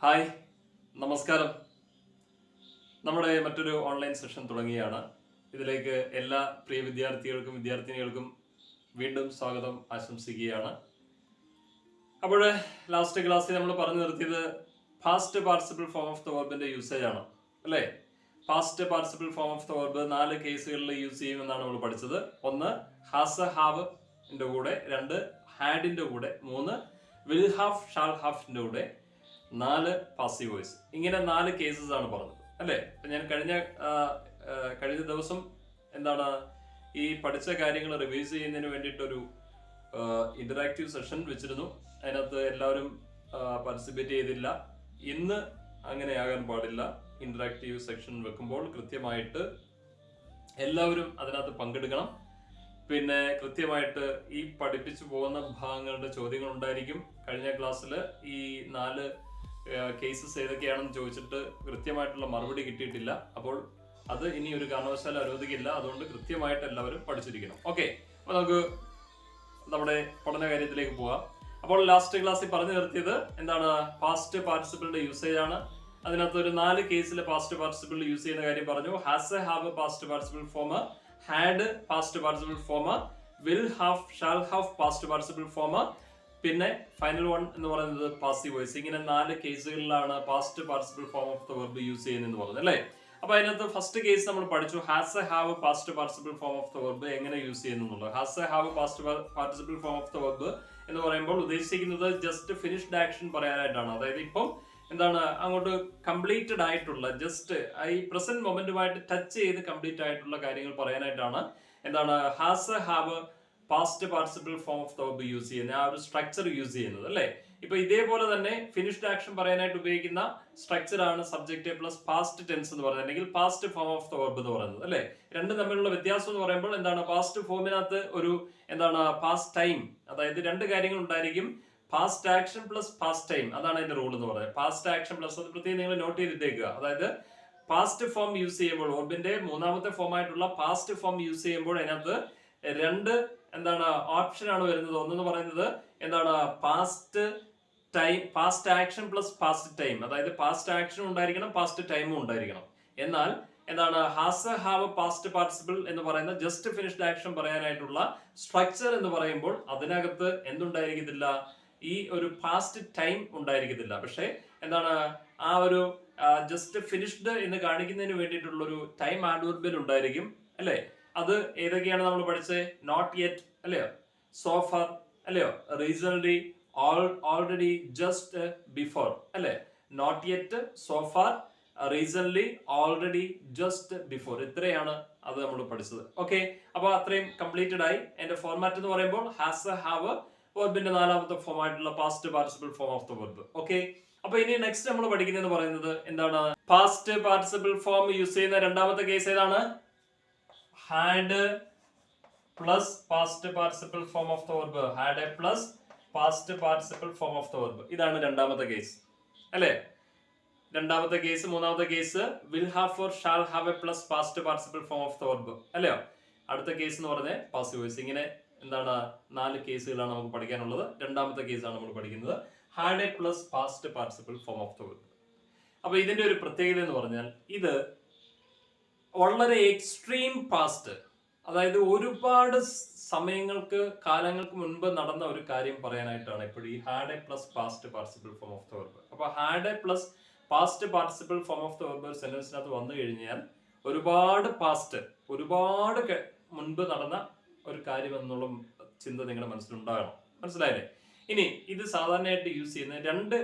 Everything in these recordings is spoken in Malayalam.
ഹായ്, നമസ്കാരം. നമ്മുടെ മറ്റൊരു ഓൺലൈൻ സെഷൻ തുടങ്ങിയാണ്. ഇതിലേക്ക് എല്ലാ പ്രിയ വിദ്യാർത്ഥികൾക്കും വിദ്യാർത്ഥിനികൾക്കും വീണ്ടും സ്വാഗതം ആശംസിക്കുകയാണ്. അപ്പോൾ ലാസ്റ്റ് ക്ലാസ്സിൽ നമ്മൾ പറഞ്ഞു നിർത്തിയത് past participle form of the വെർബിന്റെ യൂസേജ് ആണ് അല്ലേ? Past participle form of the verb 4 കേസുകളിൽ യൂസ് ചെയ്യുമെന്നാണ് നമ്മൾ പഠിച്ചത്. 1 ഹാസ് ഹാവ് ന്റെ കൂടെ, 2 ഹാഡിന്റെ കൂടെ, 3 വിൽ ഹാവ് ഷാൾ ഹാവിന്റെ കൂടെ, 4 പാസീവ് വോയിസ്. ഇങ്ങനെ 4 കേസസ് ആണ് പറഞ്ഞത് അല്ലേ? ഞാൻ കഴിഞ്ഞ ദിവസം എന്താണ് ഈ പഠിച്ച കാര്യങ്ങൾ റിവൈസ് ചെയ്യുന്നതിന് വേണ്ടിയിട്ടൊരു ഇന്ററാക്റ്റീവ് സെഷൻ വെച്ചിരുന്നു. അതിനകത്ത് എല്ലാവരും പാർട്ടിസിപ്പേറ്റ് ചെയ്തില്ല. ഇന്ന് അങ്ങനെ ആകാൻ പാടില്ല. ഇന്ററാക്റ്റീവ് സെക്ഷൻ വെക്കുമ്പോൾ കൃത്യമായിട്ട് എല്ലാവരും അതിനകത്ത് പങ്കെടുക്കണം. പിന്നെ കൃത്യമായിട്ട് ഈ പഠിപ്പിച്ചു പോകുന്ന ഭാഗങ്ങളുടെ ചോദ്യങ്ങൾ ഉണ്ടായിരിക്കും. കഴിഞ്ഞ ക്ലാസ്സിൽ ഈ 4 കേസസ് ഏതൊക്കെയാണെന്ന് ചോദിച്ചിട്ട് കൃത്യമായിട്ടുള്ള മറുപടി കിട്ടിയിട്ടില്ല. അപ്പോൾ അത് ഇനി ഒരു കാരണവശാലും അനുവദിക്കില്ല. അതുകൊണ്ട് കൃത്യമായിട്ട് എല്ലാവരും പഠിച്ചിരിക്കണം. ഓക്കെ, അപ്പൊ നമുക്ക് നമ്മുടെ പഠന കാര്യത്തിലേക്ക് പോവാം. അപ്പോൾ ലാസ്റ്റ് ക്ലാസ്സിൽ പറഞ്ഞു നിർത്തിയത് എന്താണ്? പാസ്റ്റ് പാർട്ടിസിപ്പിളിന്റെ യൂസേജ് ആണ്. അതിനകത്ത് ഒരു 4 കേസിൽ പാസ്റ്റ് പാർട്ടിസിപ്പിൾ യൂസ് ചെയ്യുന്ന കാര്യം പറഞ്ഞു. Has have past participle form, had past participle form, will have shall have past participle form, പിന്നെ ഫൈനൽ വൺ എന്ന് പറയുന്നത് പാസീവ് വോയിസ്. ഇങ്ങനെ 4 കേസുകളിലാണ് past participle form of the verb use ചെയ്യുന്നതെന്ന് പറഞ്ഞത് അല്ലേ? അപ്പൊ അതിനകത്ത് ഫസ്റ്റ് കേസ് നമ്മൾ പഠിച്ചു. Has have past participle form of the verb എങ്ങനെ യൂസ് ചെയ്യുന്നുള്ളത്. Has have past participle form of the verb എന്ന് പറയുമ്പോൾ ഉദ്ദേശിക്കുന്നത് ജസ്റ്റ് ഫിനിഷ്ഡ് ആക്ഷൻ പറയാനായിട്ടാണ്. അതായത് ഇപ്പം എന്താണ് അങ്ങോട്ട് കംപ്ലീറ്റഡ് ആയിട്ടുള്ള ജസ്റ്റ് ഈ പ്രസന്റ് മൊമെന്റുമായിട്ട് ടച്ച് ചെയ്ത് കംപ്ലീറ്റ് ആയിട്ടുള്ള കാര്യങ്ങൾ പറയാനായിട്ടാണ് എന്താണ് has have past participle form of the verb use ചെയ്യുന്നത്, ആ ഒരു സ്ട്രക്ചർ യൂസ് ചെയ്യുന്നത് അല്ലേ? ഇപ്പൊ ഇതേപോലെ തന്നെ ഫിനിഷ്ഡ് ആക്ഷൻ പറയാനായിട്ട് ഉപയോഗിക്കുന്ന സ്ട്രക്ചർ ആണ് സബ്ജക്റ്റ് പ്ലസ് പാസ്റ്റ് ടെൻസ് എന്ന് പറയുന്നത്, അല്ലെങ്കിൽ past form of the verb എന്ന് പറയുന്നത് അല്ലേ? രണ്ടും തമ്മിലുള്ള വ്യത്യാസം എന്ന് പറയുമ്പോൾ എന്താണ്, പാസ്റ്റ് ഫോമിനകത്ത് ഒരു എന്താണ് പാസ്റ്റ് ടൈം, അതായത് 2 കാര്യങ്ങൾ ഉണ്ടായിരിക്കും. Past action plus past time, അതാണ് അതിന്റെ റൂൾ എന്ന് പറയുന്നത്. പാസ്റ്റ് ആക്ഷൻ പ്ലസ്, അത് പ്രത്യേകം നിങ്ങൾ നോട്ട് ചെയ്തിട്ടേക്കുക. അതായത് പാസ്റ്റ് ഫോം യൂസ് ചെയ്യുമ്പോൾ, വെർബിന്റെ 3ാമത്തെ ഫോം ആയിട്ടുള്ള പാസ്റ്റ് ഫോം യൂസ് ചെയ്യുമ്പോൾ അതിനകത്ത് 2 എന്താണ് ഓപ്ഷൻ ആണ് വരുന്നത്. ഒന്നെന്ന് പറയുന്നത് എന്താണ് past time, past action plus past time, അതായത് പാസ്റ്റ് ആക്ഷനും ഉണ്ടായിരിക്കണം പാസ്റ്റ് ടൈമും ഉണ്ടായിരിക്കണം. എന്നാൽ എന്താണ് ഹാസ് ഹാവ് പാസ്റ്റ് പാർട്ടിസിപ്പിൾ എന്ന് പറയുന്ന ജസ്റ്റ് ഫിനിഷ്ഡ് ആക്ഷൻ പറയാനായിട്ടുള്ള സ്ട്രക്ചർ എന്ന് പറയുമ്പോൾ അതിനകത്ത് എന്തുണ്ടായിരിക്കത്തില്ല, ഈ ഒരു പാസ്റ്റ് ടൈം ഉണ്ടായിരിക്കത്തില്ല. പക്ഷെ എന്താണ് ആ ഒരു ജസ്റ്റ് ഫിനിഷ്ഡ് എന്ന് കാണിക്കുന്നതിന് വേണ്ടിയിട്ടുള്ള ഒരു ടൈം ആഡ്വർബിയൽ ഉണ്ടായിരിക്കും അല്ലേ? അത് ഏതൊക്കെയാണ് നമ്മൾ പഠിച്ചത്? നോട്ട് യെറ്റ് അല്ലയോ, സോ ഫാർ അല്ലയോ, റീസൺലി, ഓൾറെഡി, ജസ്റ്റ്, ബിഫോർ അല്ലെ? Not yet, so far, recently, already, just, before, ഇത്രയാണ് അത് നമ്മൾ പഠിച്ചത്. ഓക്കെ, അപ്പൊ അത്രയും കംപ്ലീറ്റഡ് ആയി. അതിന്റെ ഫോർമാറ്റ് എന്ന് പറയുമ്പോൾ ഹാസ് ഹാവ് വെർബിന്റെ 4ാമത്തെ ഫോം ആയിട്ടുള്ള past participle form of the verb. Okay, അപ്പൊ ഇനി നെക്സ്റ്റ് നമ്മൾ പഠിക്കുന്നത് പറയുന്നത് എന്താണ്? പാസ്റ്റ് പാർട്ടിസിപ്പിൾ ഫോം യൂസ് ചെയ്യുന്ന 2ാമത്തെ കേസ് ഏതാണ്? Had plus past participle form of the verb. Had plus past participle form of the verb, ഇതാണ് 2ാമത്തെ കേസ് അല്ലേ? 2ാമത്തെ കേസ്. 3ാമത്തെ case will have for shall have plus past participle form of the verb അല്ലയോ? അടുത്ത കേസ് എന്ന് പറഞ്ഞാൽ പാസീവ് വോയിസ്. ഇങ്ങനെ എന്താണ് 4 കേസുകളാണ് നമുക്ക് പഠിക്കാനുള്ളത്. 2ാമത്തെ കേസാണ് നമ്മൾ പഠിക്കുന്നത്, had plus past participle form of the verb. അപ്പൊ ഇതിന്റെ ഒരു പ്രത്യേകത എന്ന് പറഞ്ഞാൽ ഇത് വളരെ എക്സ്ട്രീം പാസ്റ്റ്, അതായത് ഒരുപാട് സമയങ്ങൾക്ക്, കാലങ്ങൾക്ക് മുൻപ് നടന്ന ഒരു കാര്യം പറയാനായിട്ടാണ് എപ്പോഴും ഈ had plus past participle form of the verb. അപ്പൊ had plus past participle form of the verb സെന്റൻസിനകത്ത് വന്നു കഴിഞ്ഞാൽ ഒരുപാട് പാസ്റ്റ്, ഒരുപാട് മുൻപ് നടന്ന ഒരു കാര്യം എന്നുള്ള ചിന്ത നിങ്ങളുടെ മനസ്സിലുണ്ടാകണം. മനസ്സിലായില്ലേ? ഇനി ഇത് സാധാരണയായിട്ട് യൂസ് ചെയ്യുന്ന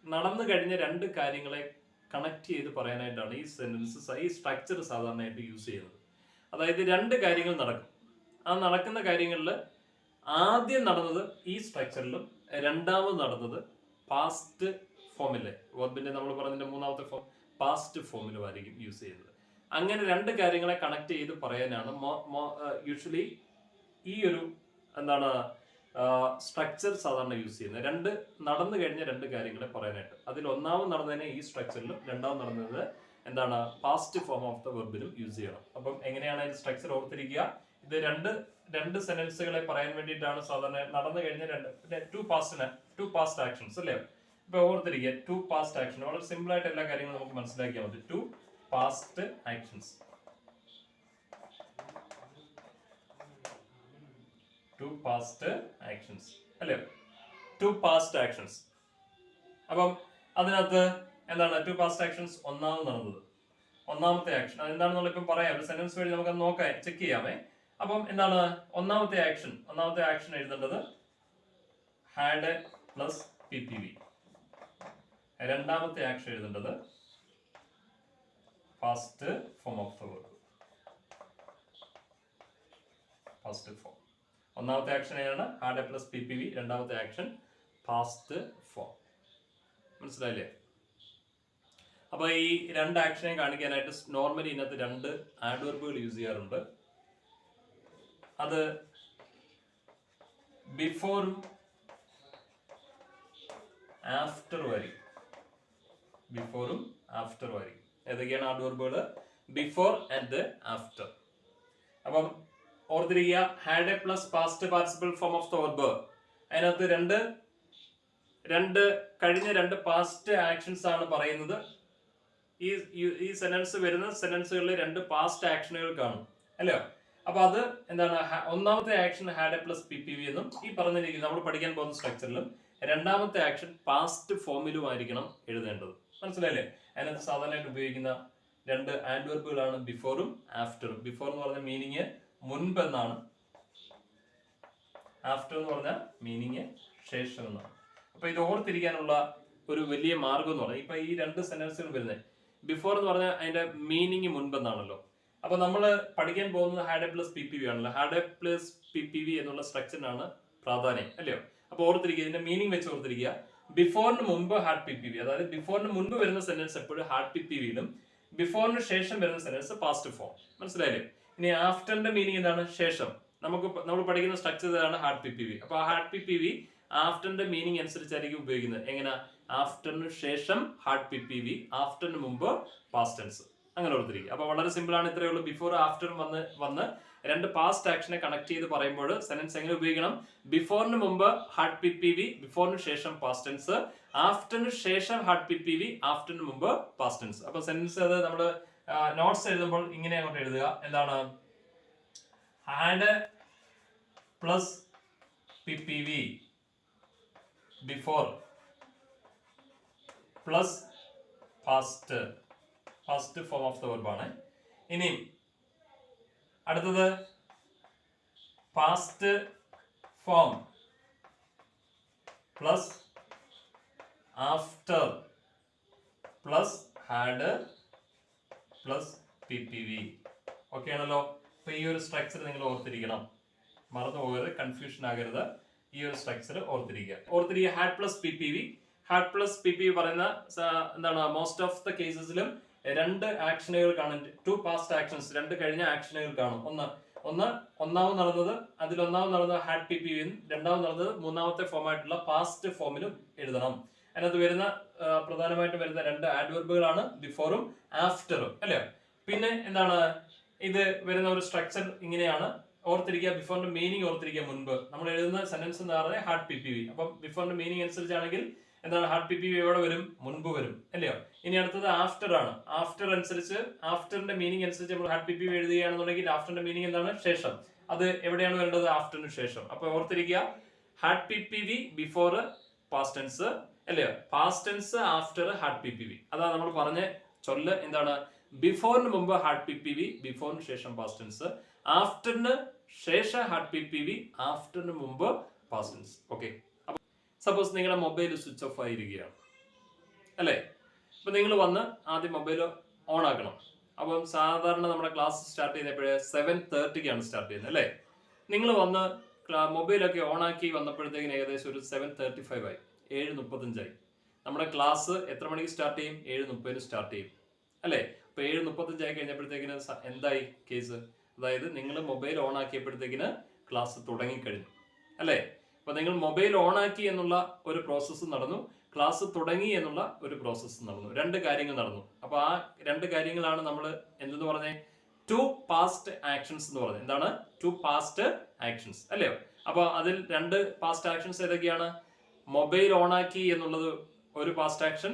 നടന്നു കഴിഞ്ഞ 2 കാര്യങ്ങളെ കണക്ട് ചെയ്ത് പറയാനായിട്ടാണ് ഈ സെന്റൻസസ്, ഈ സ്ട്രക്ചർ സാധാരണയായിട്ട് യൂസ് ചെയ്യുന്നത്. അതായത് 2 കാര്യങ്ങൾ നടക്കും. ആ നടക്കുന്ന കാര്യങ്ങളിൽ ആദ്യം നടന്നത് ഈ സ്ട്രക്ചറിലും, 2ാമത് നടന്നത് പാസ്റ്റ് ഫോമിലെ, വെർബിന്റെ നമ്മൾ പറഞ്ഞതിന്റെ 3ാമത്തെ ഫോം പാസ്റ്റ് ഫോമിലുമായിരിക്കും യൂസ് ചെയ്യുന്നത്. അങ്ങനെ 2 കാര്യങ്ങളെ കണക്ട് ചെയ്ത് പറയാനാണ് യൂഷ്വലി ഈ ഒരു എന്താണ് സ്ട്രക്ചർ സാധാരണ യൂസ് ചെയ്യുന്നത്. നടന്നു കഴിഞ്ഞ 2 കാര്യങ്ങളെ പറയാനായിട്ട്. അതിൽ 1ാമത് നടന്നതിനെ ഈ സ്ട്രക്ചറിലും, 2ാമത് നടന്നത് എന്താണ് പാസ്റ്റ് ഫോം ഓഫ് ദ വെർബിലും യൂസ് ചെയ്യണം. അപ്പം എങ്ങനെയാണ് ഈ സ്ട്രക്ചർ ഓർത്തിരിക്കുക? ഇത് രണ്ട് സെന്റൻസുകളെ പറയാൻ വേണ്ടിയിട്ടാണ് സാധാരണ നടന്നു കഴിഞ്ഞ 2 പാസ്റ്റ് ആക്ഷൻസ് അല്ലേ? ഇപ്പൊ ഓർത്തിരിക്കുക, ടു പാസ്റ്റ് ആക്ഷൻ. വളരെ സിമ്പിൾ ആയിട്ട് എല്ലാ കാര്യങ്ങളും നമുക്ക് മനസ്സിലാക്കിയാൽ മതി. Two past actions, two past actions അല്ലേ, ടു പാസ്റ്റ് ആക്ഷൻസ്. അപ്പം അതിനകത്ത് എന്താണ് ടു പാസ്റ്റ് ആക്ഷൻസ്? ഒന്നാമത് നടന്നത്, ഒന്നാമത്തെ ആക്ഷൻ അതെന്താണെന്നുള്ള ഇപ്പം പറയാം. ഒരു സെന്റൻസ് വഴി നമുക്ക് നോക്കാം, ചെക്ക് ചെയ്യാമേ. അപ്പം എന്താണ് ഒന്നാമത്തെ ആക്ഷൻ? ഒന്നാമത്തെ ആക്ഷൻ എഴുതേണ്ടത് ഹാഡ് പ്ലസ് PPV. രണ്ടാമത്തെ ആക്ഷൻ എഴുതേണ്ടത് first form of the verb, first form. ഒന്നാമത്തെ ആക്ഷൻ ഏതാണ്? Had plus PPV. രണ്ടാമത്തെ ആക്ഷൻ ഫാസ്റ്റ് ഫോം. മനസ്സിലായില്ലേ? അപ്പൊ ഈ രണ്ട് ആക്ഷനെ കാണിക്കാനായിട്ട് നോർമലി ഇതിനകത്ത് രണ്ട് ആഡ്വർബുകൾ യൂസ് ചെയ്യാറുണ്ട്. അത് ബിഫോറും ആഫ്റ്ററും ആയിരിക്കും. ബിഫോറും ആഫ്റ്ററും ആയിരിക്കും. ഏതൊക്കെയാണ് ആഡ്വർബുകൾ? Before and after. അപ്പം ഓർത്തിരിക്കുക, had a plus past participle form of the verb. അതിനകത്ത് കഴിഞ്ഞ രണ്ട് പാസ്റ്റ് ആക്ഷൻസ് ആണ് പറയുന്നത്. ഈ സെന്റൻസ് വരുന്ന സെന്റൻസുകളിൽ രണ്ട് പാസ്റ്റ് ആക്ഷനുകൾ കാണും അല്ലയോ? അപ്പൊ അത് എന്താണ്? ഒന്നാമത്തെ action had a plus PPV എന്നും ഈ പറഞ്ഞിരിക്കുന്നത് നമ്മൾ പഠിക്കാൻ പോകുന്ന സ്ട്രക്ചറിലും രണ്ടാമത്തെ ആക്ഷൻ പാസ്റ്റ് ഫോമിലും ആയിരിക്കണം എഴുതേണ്ടത്. മനസ്സിലായില്ലേ? അതിനകത്ത് സാധാരണയായിട്ട് ഉപയോഗിക്കുന്ന രണ്ട് ആഡ്വർബുകളാണ് ബിഫോറും ആഫ്റ്ററും. ബിഫോർ എന്ന് പറഞ്ഞ മീനിങ് മുൻപ് എന്നാണ്, ആഫ്റ്റർ എന്ന് പറഞ്ഞ മീനിങ് ശേഷം എന്നാണ്. അപ്പൊ ഇത് ഓർത്തിരിക്കാനുള്ള ഒരു വലിയ മാർഗം എന്ന് പറഞ്ഞാൽ, ഇപ്പൊ ഈ രണ്ട് സെന്റൻസുകൾ വരുന്നത് ബിഫോർ എന്ന് പറഞ്ഞാൽ അതിന്റെ മീനിങ് മുൻപെന്നാണല്ലോ. അപ്പൊ നമ്മൾ പഠിക്കാൻ പോകുന്നത് ഹാഡ് എ പ്ലസ് PPV ആണല്ലോ. ഹാഡ് എ പ്ലസ് PPV എന്നുള്ള സ്ട്രക്ചറിനാണ് പ്രാധാന്യം അല്ലയോ? അപ്പൊ ഓർത്തിരിക്കുക, ഇതിന്റെ മീനിങ് വെച്ച് ഓർത്തിരിക്കുക. ബിഫോറിന് മുമ്പ് ഹാഡ് PPV, അതായത് ബിഫോറിന് മുൻപ് വരുന്ന സെന്റൻസ് എപ്പോഴും ഹാഡ് PPVയിലും ബിഫോറിന് ശേഷം വരുന്ന സെന്റൻസ് പാസ്റ്റ് ഫോം. മനസ്സിലായില്ലേ? ഇനി ആഫ്റ്ററിന്റെ മീനിങ് എന്താണ്? ശേഷം. നമ്മൾ പഠിക്കുന്ന സ്ട്രക്ചർ ഇതാണ് ഹാഡ് PPV. അപ്പൊ ആ ഹാഡ് PPV ആഫ്റ്ററിന്റെ മീനിങ് അനുസരിച്ചായിരിക്കും ഉപയോഗിക്കുന്നത്. എങ്ങനെ? ആഫ്റ്ററിന് ശേഷം ഹാഡ് PPV, ആഫ്റ്ററിന് മുമ്പ് പാസ്റ്റ് ടെൻസ്. അങ്ങനെ ഓർത്തിരിക്കുക. അപ്പൊ വളരെ സിമ്പിൾ ആണ്, ഇത്രയേ ഉള്ളൂ. ബിഫോർ ആഫ്റ്ററും വന്ന് രണ്ട് പാസ്റ്റ് ആക്ഷനെ കണക്ട് ചെയ്ത് പറയുമ്പോൾ സെന്റൻസ് എങ്ങനെ ഉപയോഗിക്കണം? ബിഫോറിന് മുമ്പ് ഹാഡ് PPV, ബിഫോറിന് ശേഷം പാസ്റ്റ് ടെൻസ്, ആഫ്റ്ററിന് ശേഷം ഹാഡ് PPV, ആഫ്റ്ററിന് മുമ്പ് പാസ്റ്റ് ടെൻസ്. അപ്പൊ സെന്റൻസ് അത് നമ്മൾ നോട്ട്സ് എഴുതുമ്പോൾ ഇങ്ങനെ അങ്ങോട്ട് എഴുതുക. എന്താണ്? Had plus PPV before plus first form of the verb ആണ്. ഇനി അടുത്തത് past form plus after plus had plus PPV. Okay ആണല്ലോ? അപ്പൊ ഈ ഒരു സ്ട്രക്ചർ നിങ്ങൾ ഓർത്തിരിക്കണം, മറന്നു പോകരുത്, കൺഫ്യൂഷൻ ആകരുത്. ഈ ഒരു സ്ട്രക്ചർ ഓർത്തിരിക്കുക. Had plus PPV. Had plus PPV പറയുന്ന എന്താണ്? മോസ്റ്റ് ഓഫ് ദ കേസസിലും രണ്ട് ആക്ഷനുകൾ കാണും. ടു പാസ്റ്റ് ആക്ഷൻസ്, രണ്ട് കഴിഞ്ഞ ആക്ഷനുകൾ കാണും. ഒന്നാമത് നടന്നത്, അതിലൊന്നാമത് നടന്നത് ഹാഡ് PPV, രണ്ടാമത് നടന്നത് മൂന്നാമത്തെ ഫോമായിട്ടുള്ള പാസ്റ്റ് ഫോമിലും എഴുതണം. അതിനകത്ത് വരുന്ന പ്രധാനമായിട്ടും വരുന്ന രണ്ട് ആഡ്വർബുകളാണ് ബിഫോറും ആഫ്റ്ററും അല്ലേ? പിന്നെ എന്താണ് ഇത് വരുന്ന ഒരു സ്ട്രക്ചർ ഇങ്ങനെയാണ്. ഓർത്തിരിക്കുക, ബിഫോറിന്റെ മീനിങ് ഓർത്തിരിക്കുക. മുൻപ് നമ്മൾ എഴുതുന്ന സെന്റൻസ് എന്ന് പറഞ്ഞാൽ ഹാഡ് PPV. അപ്പം ബിഫോറിന്റെ മീനിങ് അനുസരിച്ചാണെങ്കിൽ എന്താണ്? ഹാഡ് PPV എവിടെ വരും? മുൻപ് വരും അല്ലയോ? ഇനി അടുത്തത് ആഫ്റ്റർ ആണ്. ആഫ്റ്റർ അനുസരിച്ച്, ആഫ്റ്ററിന്റെ മീനിങ് അനുസരിച്ച് നമ്മൾ ഹാഡ് PPV എഴുതുകയാണെന്നുണ്ടെങ്കിൽ ആഫ്റ്ററിന്റെ മീനിങ് എന്താണ്? ശേഷം. അത് എവിടെയാണ് വരേണ്ടത്? ആഫ്റ്ററിന് ശേഷം. അപ്പൊ ഓർത്തിരിക്കുക, had PPV before past tense അല്ലയോ? Past tense after had PPV. അതാ നമ്മൾ പറഞ്ഞ ചൊല്ല്. എന്താണ്? ബിഫോറിന് മുമ്പ് ഹാഡ് PPV, ബിഫോറിന് ശേഷം പാസ്റ്റ് ടെൻസ്, ആഫ്റ്ററിന് ശേഷം ഹാഡ് PPV, ആഫ്റ്ററിന് മുമ്പ് പാസ്റ്റ് ടെൻസ്. ഓക്കെ. അപ്പൊ സപ്പോസ് നിങ്ങളുടെ മൊബൈൽ സ്വിച്ച് ഓഫ് ആയിരിക്കുകയാണ് അല്ലേ? അപ്പൊ നിങ്ങൾ വന്ന് ആദ്യം മൊബൈൽ ഓൺ ആക്കണം. അപ്പം സാധാരണ നമ്മുടെ ക്ലാസ് സ്റ്റാർട്ട് ചെയ്യുന്നപ്പോഴേ 7:30 സ്റ്റാർട്ട് ചെയ്യുന്നത് അല്ലേ? നിങ്ങൾ വന്ന് മൊബൈലൊക്കെ ഓൺ ആക്കി വന്നപ്പോഴത്തേക്കിന് ഏകദേശം ഒരു 7:35 ആയി, 7:35 നമ്മുടെ ക്ലാസ് എത്ര മണിക്ക് സ്റ്റാർട്ട് ചെയ്യും? 7:30 സ്റ്റാർട്ട് ചെയ്യും അല്ലേ? അപ്പൊ 7:35 കഴിഞ്ഞപ്പോഴത്തേക്കിന് എന്തായി കേസ്? അതായത് നിങ്ങൾ മൊബൈൽ ഓൺ ആക്കിയപ്പോഴത്തേക്കിന് ക്ലാസ് തുടങ്ങിക്കഴിഞ്ഞു അല്ലേ? അപ്പൊ നിങ്ങൾ മൊബൈൽ ഓൺ ആക്കി എന്നുള്ള ഒരു പ്രോസസ്സ് നടന്നു, ക്ലാസ് തുടങ്ങി എന്നുള്ള ഒരു പ്രോസസ്സ് നടന്നു. രണ്ട് കാര്യങ്ങൾ നടന്നു. അപ്പൊ ആ രണ്ട് കാര്യങ്ങളാണ് നമ്മൾ എന്തെന്ന് പറഞ്ഞേ? ടു പാസ്റ്റ് ആക്ഷൻസ് എന്ന് പറഞ്ഞത്. എന്താണ്? ടു പാസ്റ്റ് ആക്ഷൻസ് അല്ലയോ? അപ്പൊ അതിൽ രണ്ട് പാസ്റ്റ് ആക്ഷൻസ് ഏതൊക്കെയാണ്? മൊബൈൽ ഓൺ ആക്കി എന്നുള്ളത് ഒരു പാസ്റ്റ് ആക്ഷൻ,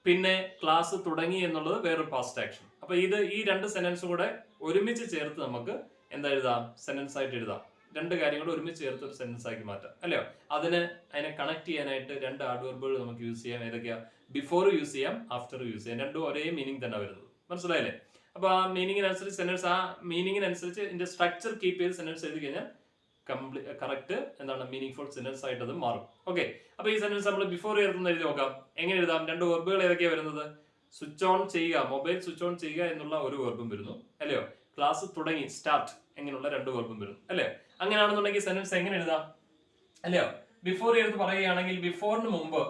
പിന്നെ ക്ലാസ് തുടങ്ങി എന്നുള്ളത് വേറൊരു പാസ്റ്റ് ആക്ഷൻ. അപ്പൊ ഈ രണ്ട് സെന്റൻസും കൂടെ ഒരുമിച്ച് ചേർത്ത് നമുക്ക് എന്താ എഴുതാം? സെന്റൻസ് ആയിട്ട് എഴുതാം. രണ്ട് കാര്യങ്ങൾ ഒരുമിച്ച് ചേർത്ത് ഒരു സെന്റൻസ് ആക്കി മാറ്റാം, അല്ലയോ? അതിനെ കണക്ട് ചെയ്യാനായിട്ട് രണ്ട് ആഡ്വർബുകൾ നമുക്ക് യൂസ് ചെയ്യാം. ഏതൊക്കെയാ? ബിഫോർ യൂസ് ചെയ്യാം, ആഫ്റ്റർ യൂസ് ചെയ്യാം. രണ്ടും ഒരേ മീനിങ് തന്നെ വരുന്നത്. മനസ്സിലായില്ലേ? അപ്പൊ ആ മീനിങ്ങിനനുസരിച്ച് സെന്റൻസ്, ആ മീനിങ്ങിനനുസരിച്ച് ഇതിന്റെ സ്ട്രക്ചർ കീപ്പ് ചെയ്ത് സെന്റൻസ് എഴുതി കഴിഞ്ഞാൽ കറക്റ്റ് എന്താണ് മീനിങ് ഫുൾ സെന്റൻസ് ആയിട്ട് അത് മാറും. ഓക്കെ, അപ്പൊ ഈ സെന്റൻസ് നമ്മൾ ബിഫോർ ചേർത്ത് എഴുതി നോക്കാം. എങ്ങനെ എഴുതാം? രണ്ട് വെർബുകൾ ഏതൊക്കെയാണ് വരുന്നത്? സ്വിച്ച് ഓൺ ചെയ്യുക, മൊബൈൽ സ്വിച്ച് ഓൺ ചെയ്യുക എന്നുള്ള ഒരു വെർബും വരുന്നു, അല്ലയോ? ക്ലാസ് തുടങ്ങി, സ്റ്റാർട്ട്, എങ്ങനെയുള്ള രണ്ട് വെർബും വരുന്നു, അല്ലേ? അങ്ങനെയാണെന്നുണ്ടെങ്കിൽ സെന്റൻസ് എങ്ങനെ എഴുതാം, അല്ലയോ? ബിഫോർ എടുത്ത് പറയുകയാണെങ്കിൽ ബിഫോറിന് മുമ്പ്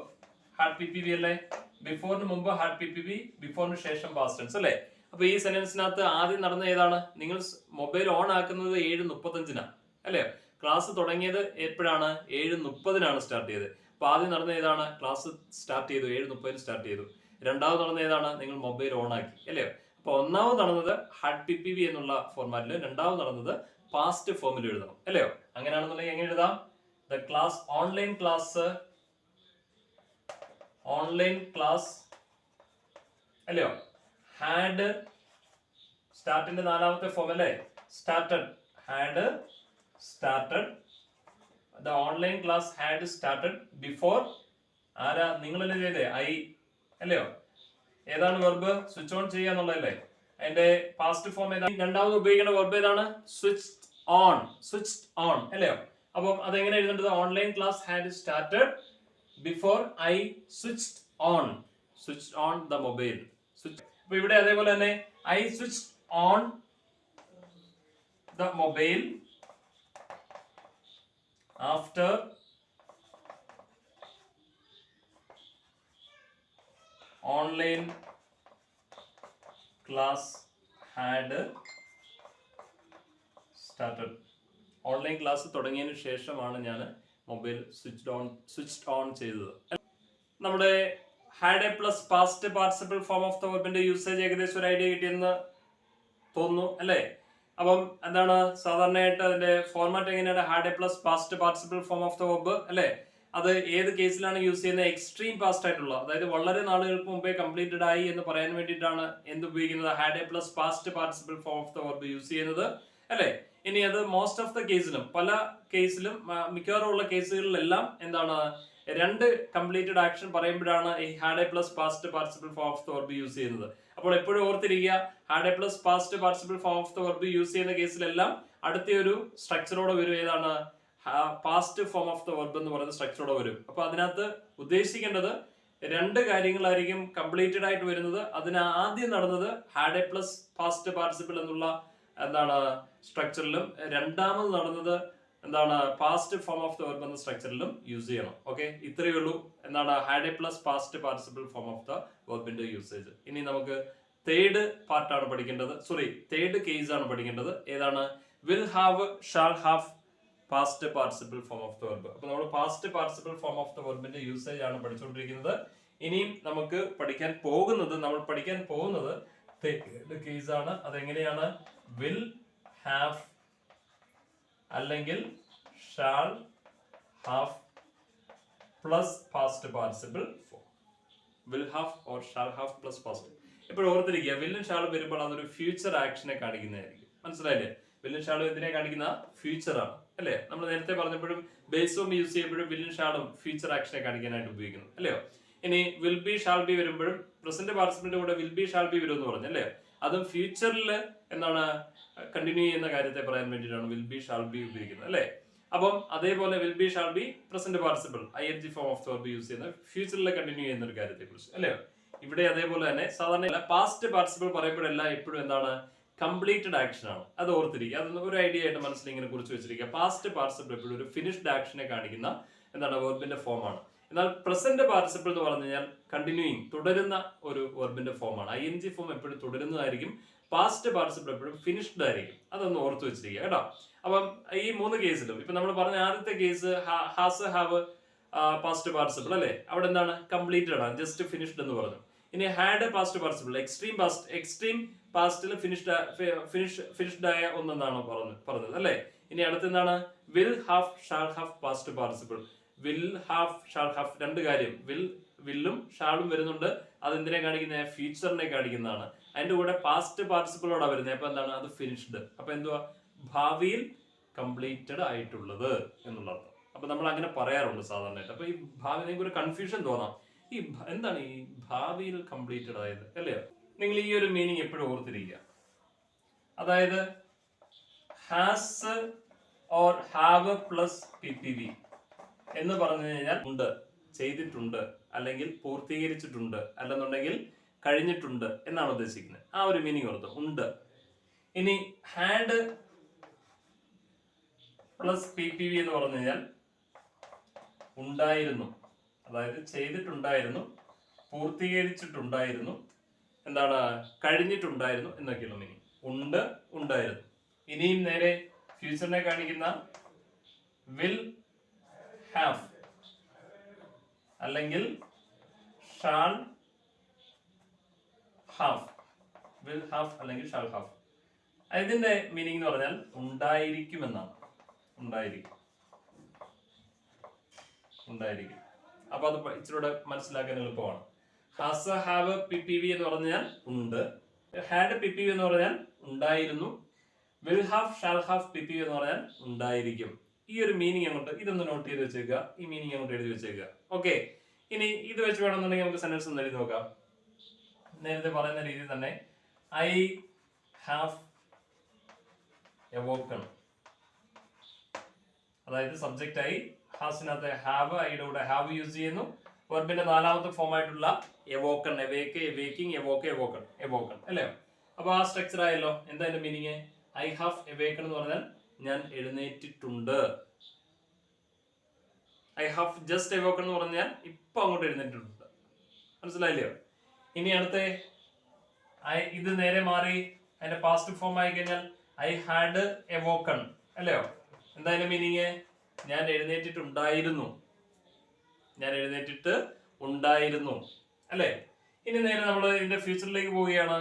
ഹാഡ് PPV അല്ലേ? ബിഫോറിന് മുമ്പ് ഹാഡ് PPV, ബിഫോറിന് ശേഷം പാസ്റ്റ് ടെൻസ്, അല്ലേ? അപ്പൊ ഈ സെന്റൻസിനകത്ത് ആദ്യം നടന്ന ഏതാണ്? നിങ്ങൾ മൊബൈൽ ഓൺ ആക്കുന്നത് 7:35-നാണ്, അല്ലേ? ക്ലാസ് തുടങ്ങിയത് എപ്പോഴാണ്? 7:30-നാണ് സ്റ്റാർട്ട് ചെയ്തത്. അപ്പൊ ആദ്യം നടന്ന ഏതാണ്? ക്ലാസ് സ്റ്റാർട്ട് ചെയ്തു, 7:30-ന് സ്റ്റാർട്ട് ചെയ്തു. രണ്ടാമത് നടന്ന ഏതാണ്? നിങ്ങൾ മൊബൈൽ ഓൺ ആക്കി, അല്ലേ? അപ്പൊ ഒന്നാമത് നടന്നത് ഹാഡ് PPV എന്നുള്ള ഫോർമാറ്റില്, രണ്ടാമത് നടന്നത് പാസ്റ്റ് ഫോമിൽ എഴുതണം, അല്ലയോ? അങ്ങനെയാണെന്നുണ്ടെങ്കിൽ എങ്ങനെ എഴുതാം? ദ ക്ലാസ്, ഓൺലൈൻ ക്ലാസ്, അല്ലയോ? ഹാഡ്, സ്റ്റാർട്ടിന്റെ നാലാമത്തെ ഫോം അല്ലേ? Started, had started. The online class had started before ആരാ? നിങ്ങളല്ലേ ചെയ്തേ? ഐ, അല്ലയോ? ഏതാണ് വെർബ്? സ്വിച്ച് ഓൺ ചെയ്യുക എന്നുള്ളതല്ലേ? അതിന്റെ പാസ്റ്റ് ഫോം ഏതാണ്? രണ്ടാമത് ഉപയോഗിക്കുന്ന വെർബ് ഏതാണ്? സ്വിച്ച് ഓൺ, അല്ലയോ? അപ്പം അതെങ്ങനെ എഴുതേണ്ടത്? Online class had started before I switched on the mobile. അപ്പൊ ഇവിടെ അതേപോലെ തന്നെ I switched on the mobile after online class had started. Online class തുടങ്ങിയതിന് ശേഷമാണ് ഞാൻ മൊബൈൽ സ്വിച്ച്ഡ് ഓൺ ചെയ്തത്. നമ്മുടെ had a plus past participle form of the വെർബിന്റെ യൂസേജ് ഏകദേശം ഒരു ഐഡിയ കിട്ടിയെന്ന് തോന്നുന്നു, അല്ലേ? അപ്പം എന്താണ് സാധാരണയായിട്ട് അതിന്റെ ഫോർമാറ്റ് എങ്ങനെയാണ്? Had a plus past participle form of the verb, അല്ലേ? അത് ഏത് കേസിലാണ് യൂസ് ചെയ്യുന്നത്? എക്സ്ട്രീം പാസ്റ്റ് ആയിട്ടുള്ള, അതായത് വളരെ നാളുകൾക്ക് മുമ്പേ കംപ്ലീറ്റഡ് ആയി എന്ന് പറയാൻ വേണ്ടിയിട്ടാണ് എന്ത് ഉപയോഗിക്കുന്നത്? Had a plus past participle form of the verb use ചെയ്യുന്നത്, അല്ലേ? ഇനി അത് മോസ്റ്റ് ഓഫ് ദ കേസിലും, പല കേസിലും, മിക്കവാറും ഉള്ള കേസുകളിലെല്ലാം എന്താണ്? രണ്ട് കംപ്ലീറ്റഡ് ആക്ഷൻ പറയുമ്പോഴാണ് ഈ had a plus past participle form of the verb use ചെയ്യുന്നത്. അപ്പോൾ എപ്പോഴും ഓർത്തിരിക്കുക, had a plus past participle form of the verb use ചെയ്യുന്ന കേസിലെല്ലാം അടുത്ത ഒരു സ്ട്രക്ചറോടെ വരും. ഏതാണ്? Past form of the verb എന്ന് പറയുന്ന സ്ട്രക്ചറോടെ വരും. അപ്പൊ അതിനകത്ത് ഉദ്ദേശിക്കേണ്ടത് രണ്ട് കാര്യങ്ങളായിരിക്കും കംപ്ലീറ്റഡ് ആയിട്ട് വരുന്നത്. അതിന് ആദ്യം നടന്നത് had a plus past participle എന്നുള്ള എന്താണ് സ്ട്രക്ചറിലും, രണ്ടാമത് നടന്നത് എന്താണ്? Past form of the verb എന്ന സ്ട്രക്ചറിലും യൂസ് ചെയ്യണം. ഓക്കെ, ഇത്രയേ ഉള്ളൂ. എന്താണ്? Had a plus past participle form of the വെർബിന്റെ യൂസേജ്. ഇനി നമുക്ക് തേർഡ് പാർട്ടാണ് പഠിക്കേണ്ടത്, തേർഡ് കേസ് ആണ് പഠിക്കേണ്ടത്. ഏതാണ്? Will have, shall have, past participle form of the verb. അപ്പൊ നമ്മൾ past participle form of the വെർബിന്റെ യൂസേജ് ആണ് പഠിച്ചുകൊണ്ടിരിക്കുന്നത്. ഇനിയും നമുക്ക് പഠിക്കാൻ പോകുന്നത് തേർഡ് കേസ് ആണ്. അതെങ്ങനെയാണ്? വിൽ ഹാവ് അല്ലെങ്കിൽ shawl have plus past participle form. Will have or shall have plus past. എപ്പോഴും ഓർത്തിരിക്കുക, വില്ലും ഷാളും വരുമ്പോൾ അതൊരു ഫ്യൂച്ചർ ആക്ഷനെ കാണിക്കുന്നതായിരിക്കും. മനസ്സിലായില്ലേ? വില്ലും ഷാളും എന്തിനെ കാണിക്കുന്ന? ഫ്യൂച്ചർ ആണ്, അല്ലേ? നമ്മൾ നേരത്തെ പറഞ്ഞപ്പോഴും ബേസ് ഫോം യൂസ് ചെയ്യുമ്പോഴും വില്ലും ഷാളും ഫ്യൂച്ചർ ആക്ഷനെ കാണിക്കാനായിട്ട് ഉപയോഗിക്കുന്നു, അല്ലയോ? ഇനി വിൽ ബി ഷാൾ ബി വരുമ്പോഴും പ്രസന്റ് പാർട്ടിസിപ്പിളിന്റെ കൂടെ വിൽ ബി ഷാൾ ബി വരും എന്ന് പറഞ്ഞു, അല്ലേ? അതും ഫ്യൂച്ചറിൽ എന്താണ് കണ്ടിന്യൂ ചെയ്യുന്ന കാര്യത്തെ പറയാൻ വേണ്ടിയിട്ടാണ് വിൽ ബി ഷാൾ ബി ഉപയോഗിക്കുന്നത്, അല്ലേ? അപ്പം അതേപോലെ will be shall be present participle ING form of the verb use ചെയ്യുന്ന ഫ്യൂച്ചറിൽ കണ്ടിന്യൂ ചെയ്യുന്ന ഒരു കാര്യത്തെ കുറിച്ച്, അല്ലേ? ഇവിടെ അതേപോലെ തന്നെ സാധാരണ പാസ്റ്റ് പാർട്ടിസിപ്പിൾ പറയുമ്പോഴെല്ലാം എപ്പോഴും എന്താണ്? കംപ്ലീറ്റഡ് ആക്ഷൻ ആണ്. അത് ഓർത്തിരിക്കുക. അതൊന്ന് ഒരു ഐഡിയ ആയിട്ട് മനസ്സിൽ ഇങ്ങനെ കുറിച്ച് വെച്ചിരിക്കുക. പാസ്റ്റ് പാർട്ടിസിപ്പിൾ എപ്പോഴും ഒരു ഫിനിഷ്ഡ് ആക്ഷനെ കാണിക്കുന്ന എന്താണ്? വെർബിന്റെ ഫോം ആണ്. എന്നാൽ പ്രസന്റ് പാർട്ടിസിപ്പിൾ എന്ന് പറഞ്ഞു കഴിഞ്ഞാൽ കണ്ടിന്യൂയിങ്, തുടരുന്ന ഒരു വെർബിന്റെ ഫോം ആണ്. ING ഫോം എപ്പോഴും തുടരുന്നതായിരിക്കും. പാസ്റ്റ് പാർട്ടിസിപ്പിൾ എപ്പോഴും ഫിനിഷ്ഡ് ആയിരിക്കും. അതൊന്ന് ഓർത്ത് വെച്ചിരിക്കുക കേട്ടോ. അപ്പം ഈ മൂന്ന് കേസിലും ഇപ്പൊ നമ്മൾ പറഞ്ഞ ആദ്യത്തെ case has have past participle, അല്ലേ? അവിടെ എന്താണ്? കംപ്ലീറ്റഡ് ആണ്, ജസ്റ്റ് ഫിനിഷ്ഡ് എന്ന് പറഞ്ഞു. ഇനി ഹാഡ് പാസ്റ്റ് പാർട്ടിസിപ്പിൾ, എക്സ്ട്രീം പാസ്റ്റിൽ ഫിനിഷ്ഡ് ആയ ഒന്നെന്നാണ് പറഞ്ഞത്, അല്ലേ? ഇനി അടുത്തെന്താണ്? Will have shall have past participle. Will have shall have രണ്ട് കാര്യം. വിൽ വില്ലും ഷാളും വരുന്നുണ്ട്. അതെന്തിനെ കാണിക്കുന്നത്? ഫ്യൂച്ചറിനെ കാണിക്കുന്നതാണ്. അതിന്റെ കൂടെ പാസ്റ്റ് പാർട്ടിസിപ്പിളോടാ വരുന്നത്. അപ്പൊ എന്താണ്? അത് ഫിനിഷ്ഡ്. അപ്പൊ എന്തുവാ? ഭാവിയിൽ കംപ്ലീറ്റഡ് ആയിട്ടുള്ളത് എന്നുള്ള അർത്ഥം. അപ്പൊ നമ്മൾ അങ്ങനെ പറയാറുണ്ട് സാധാരണയായിട്ട്. അപ്പൊ ഈ ഭാവി, നിങ്ങൾക്ക് ഒരു കൺഫ്യൂഷൻ തോന്നാം, ഈ എന്താണ് ഈ ഭാവിയിൽ കംപ്ലീറ്റഡ് ആയത്, അല്ലേ? നിങ്ങൾ ഈ ഒരു മീനിങ് എപ്പോഴും ഓർത്തിരിക്കുക. അതായത് has or have plus PPV എന്ന് പറഞ്ഞു കഴിഞ്ഞാൽ ഉണ്ട്, ചെയ്തിട്ടുണ്ട്, അല്ലെങ്കിൽ പൂർത്തീകരിച്ചിട്ടുണ്ട്, അല്ലെന്നുണ്ടെങ്കിൽ കഴിഞ്ഞിട്ടുണ്ട് എന്നാണ് ഉദ്ദേശിക്കുന്നത്. ആ ഒരു മീനിങ് ഓർത്ത് ഉണ്ട്. ഇനി ഹാഡ് പ്ലസ് PPV എന്ന് പറഞ്ഞു കഴിഞ്ഞാൽ ഉണ്ടായിരുന്നു, അതായത് ചെയ്തിട്ടുണ്ടായിരുന്നു, പൂർത്തീകരിച്ചിട്ടുണ്ടായിരുന്നു, എന്താണ്, കഴിഞ്ഞിട്ടുണ്ടായിരുന്നു എന്നൊക്കെയുള്ള മീനിങ്. ഉണ്ട്, ഉണ്ടായിരുന്നു. ഇനിയും നേരെ ഫ്യൂച്ചറിനെ കാണിക്കുന്ന വിൽ ഹാവ് അല്ലെങ്കിൽ ഷാൾ ഹാവ്. വിൽ ഹാവ് അല്ലെങ്കിൽ ഷാൾ ഹാവ്. ഇതിന്റെ മീനിങ് എന്ന് പറഞ്ഞാൽ ഉണ്ടായിരിക്കും എന്നാണ്. ഉണ്ടായിരിക്കും. അപ്പൊ അത് ഇച്ചിരൂടെ മനസ്സിലാക്കാൻ എളുപ്പമാണ്. ഹാസ് ഹാവ് PPV എന്ന് പറഞ്ഞാൽ ഉണ്ട്. ഹാഡ് PPV എന്ന് പറഞ്ഞാൽ ഉണ്ടായിരുന്നു. Will have shall have PPV എന്ന് പറഞ്ഞാൽ ഉണ്ടായിരിക്കും. ഈ ഒരു മീനിങ് അങ്ങോട്ട് ഇതൊന്ന് നോട്ട് ചെയ്ത് വെച്ചേക്കുക. ഈ മീനിങ് അങ്ങോട്ട് എഴുതി വെച്ചേക്കുക. ഓക്കെ. ഇനി ഇത് വെച്ച് വേണമെന്നുണ്ടെങ്കിൽ നമുക്ക് സെന്റൻസ് ഒന്ന് എഴുതി നോക്കാം. നേരത്തെ പറയുന്ന രീതിയിൽ തന്നെ ഐ ഹാവ് എവോക്കൺ, അതായത് സബ്ജക്റ്റ് ആയി ഹാസിനകത്ത് ഹാവ്, ഐയുടെ കൂടെ ഹാവ് യൂസ് ചെയ്യുന്നു. വെർബിന്റെ നാലാമത്തെ ഫോം ആയിട്ടുള്ള എവോക്കൺ, എവേക്ക്, എവേക്കിംഗ്, എവോക്ക്, എവോക്കൺ, എവോക്കൺ അല്ലേ? അപ്പൊ ആ സ്ട്രക്ചർ ആയല്ലോ. എന്താ അതിന്റെ മീനിങ്? ഐ ഹാവ് എവേക്കൺ എന്ന് പറഞ്ഞാൽ ഞാൻ എഴുന്നേറ്റിട്ടുണ്ട്. ഐ ഹാവ് ജസ്റ്റ് എവോക്കൺ എന്ന് പറഞ്ഞാൽ ഇപ്പൊ അങ്ങോട്ട് എഴുന്നേറ്റിട്ടുണ്ട്. മനസ്സിലായില്ലയോ? ഇനി അടുത്ത ഇത് നേരെ മാറി അതിന്റെ പാസ്റ്റ് ഫോം ആയി കഴിഞ്ഞാൽ ഐ ഹാഡ് എവോക്കൺ അല്ലയോ? എന്താ അതിന്റെ മീനിങ്? ഞാൻ എഴുന്നേറ്റിട്ടുണ്ടായിരുന്നു. ഞാൻ എഴുന്നേറ്റിട്ട് ഉണ്ടായിരുന്നു അല്ലേ? ഇനി നേരെ നമ്മൾ ഇതിന്റെ ഫ്യൂച്ചറിലേക്ക് പോവുകയാണ്.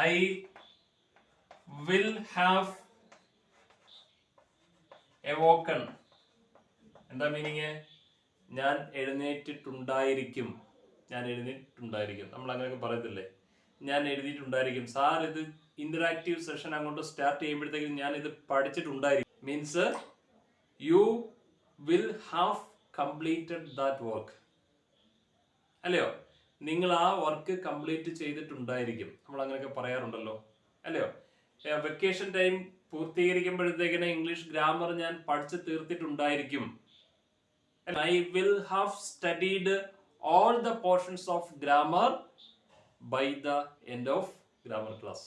I will have awoken. എന്താ മീനിങ്? ഞാൻ എഴുന്നേറ്റിട്ടുണ്ടായിരിക്കും. ഞാൻ എഴുന്നേറ്റിട്ടുണ്ടായിരിക്കും. നമ്മൾ അങ്ങനെയൊക്കെ പറയത്തില്ലേ? ഞാൻ എഴുതിയിട്ടുണ്ടായിരിക്കും. സാർ ഇത് ഇന്ററാക്റ്റീവ് സെഷൻ അങ്ങോട്ട് സ്റ്റാർട്ട് ചെയ്യുമ്പോഴത്തേക്കും ഞാൻ ഇത് പഠിച്ചിട്ടുണ്ടായിരിക്കും. Means you will have completed that work അല്ലയോ? നിങ്ങൾ ആ വർക്ക് കംപ്ലീറ്റ് ചെയ്തിട്ടുണ്ടായിരിക്കും. നമ്മൾ അങ്ങനെയൊക്കെ പറയാറുണ്ടല്ലോ അല്ലയോ? വെക്കേഷൻ ടൈം പൂർത്തീകരിക്കുമ്പോഴത്തേക്കിന് ഇംഗ്ലീഷ് ഗ്രാമർ ഞാൻ പഠിച്ചു തീർത്തിട്ടുണ്ടായിരിക്കും. I will have studied all the portions of grammar by the end of grammar class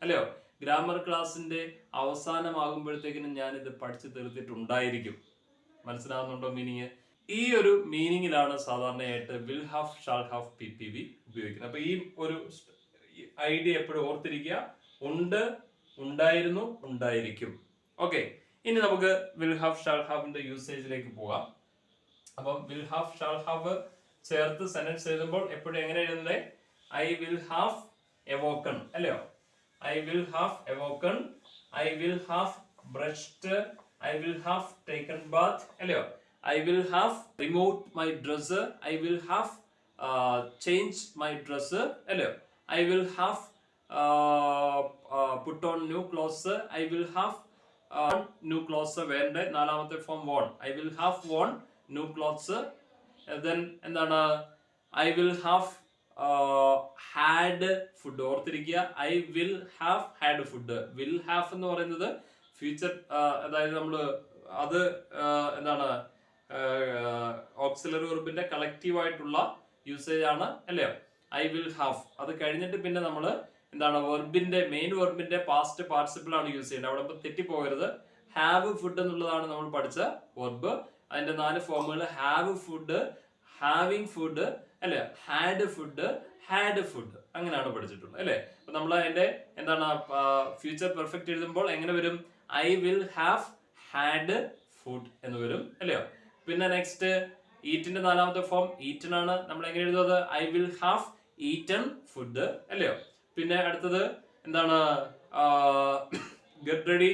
അല്ലയോ? ഗ്രാമർ ക്ലാസിന്റെ അവസാനമാകുമ്പോഴത്തേക്കിനും ഞാൻ ഇത് പഠിച്ചു തീർത്തിട്ടുണ്ടായിരിക്കും. മനസ്സിലാവുന്നുണ്ടോ മീനിങ്? ഈ ഒരു മീനിങ്ങിലാണ് സാധാരണയായിട്ട് will have, shall have, PPV ഉപയോഗിക്കുന്നത്. അപ്പൊ ഈ ഒരു ഐഡിയ എപ്പോഴും ഓർത്തിരിക്കുക. ഉണ്ട്, ഉണ്ടായിരുന്നു, ഉണ്ടായിരിക്കും. ഓക്കെ. ഇനി നമുക്ക് വിൽ ഹാവ്, ഷാൾ ഹാവിന്റെ യൂസേജിലേക്ക് പോകാം. അപ്പം വിൽ ഹാവ്, ഷാൾ ഹാവ് ചേർത്ത് സെന്റൻസ് എഴുതുമ്പോൾ എപ്പോഴും എങ്ങനെ എഴുതുന്നത്? ഐ വിൽ ഹാവ് എവോക്കൺ അല്ലയോ? I will have awoken, I will have brushed, I will have taken bath അല്ലയോ? I will have removed my dresser. I will have changed my dresser. അല്ലയോ? I will have put on new clothes. I will have new clothes. വേണ്ട നാലാമത്തെ form worn. I will have worn new clothes. Then എന്താണ്? I will have had food. ഓർത്തിരിക്കുക. I will have had food. Will have എന്ന് പറയുന്നത് ഫ്യൂച്ചർ, അതായത് നമ്മള് അത് എന്താണ്, ഓക്സിലറി വെർബിന്റെ കളക്റ്റീവ് ആയിട്ടുള്ള യൂസേജ് ആണ് അല്ലയോ? I will have. അത് കഴിഞ്ഞിട്ട് പിന്നെ നമ്മൾ എന്താണ്, വെർബിന്റെ മെയിൻ വെർബിന്റെ പാസ്റ്റ് പാർട്ടിസിപ്പിൾ ആണ് യൂസ് ചെയ്യേണ്ടത്. അവിടെ തെറ്റിപ്പോകരുത്. ഹാവ് ഫുഡ് എന്നുള്ളതാണ് നമ്മൾ പഠിച്ച വെർബ്. അതിന്റെ 4 ഫോമുകൾ ഹാവ് ഫുഡ്, ഹാവിങ് ഫുഡ് അല്ലെ, ഹാഡ് ഫുഡ്, ഹാഡ് ഫുഡ്, അങ്ങനെയാണ് പഠിച്ചിട്ടുള്ളത് അല്ലെ? അപ്പൊ നമ്മൾ അതിന്റെ എന്താണ് ഫ്യൂച്ചർ പെർഫെക്റ്റ് എഴുതുമ്പോൾ എങ്ങനെ വരും? I will have had food എന്ന് വരും അല്ലയോ? പിന്നെ നെക്സ്റ്റ് ഈറ്റിന്റെ നാലാമത്തെ ഫോം ഈറ്റൻ ആണ്. നമ്മൾ എങ്ങനെ എഴുതുന്നത്? I will have eaten food അല്ലയോ? പിന്നെ അടുത്തത് എന്താണ്? Get ready.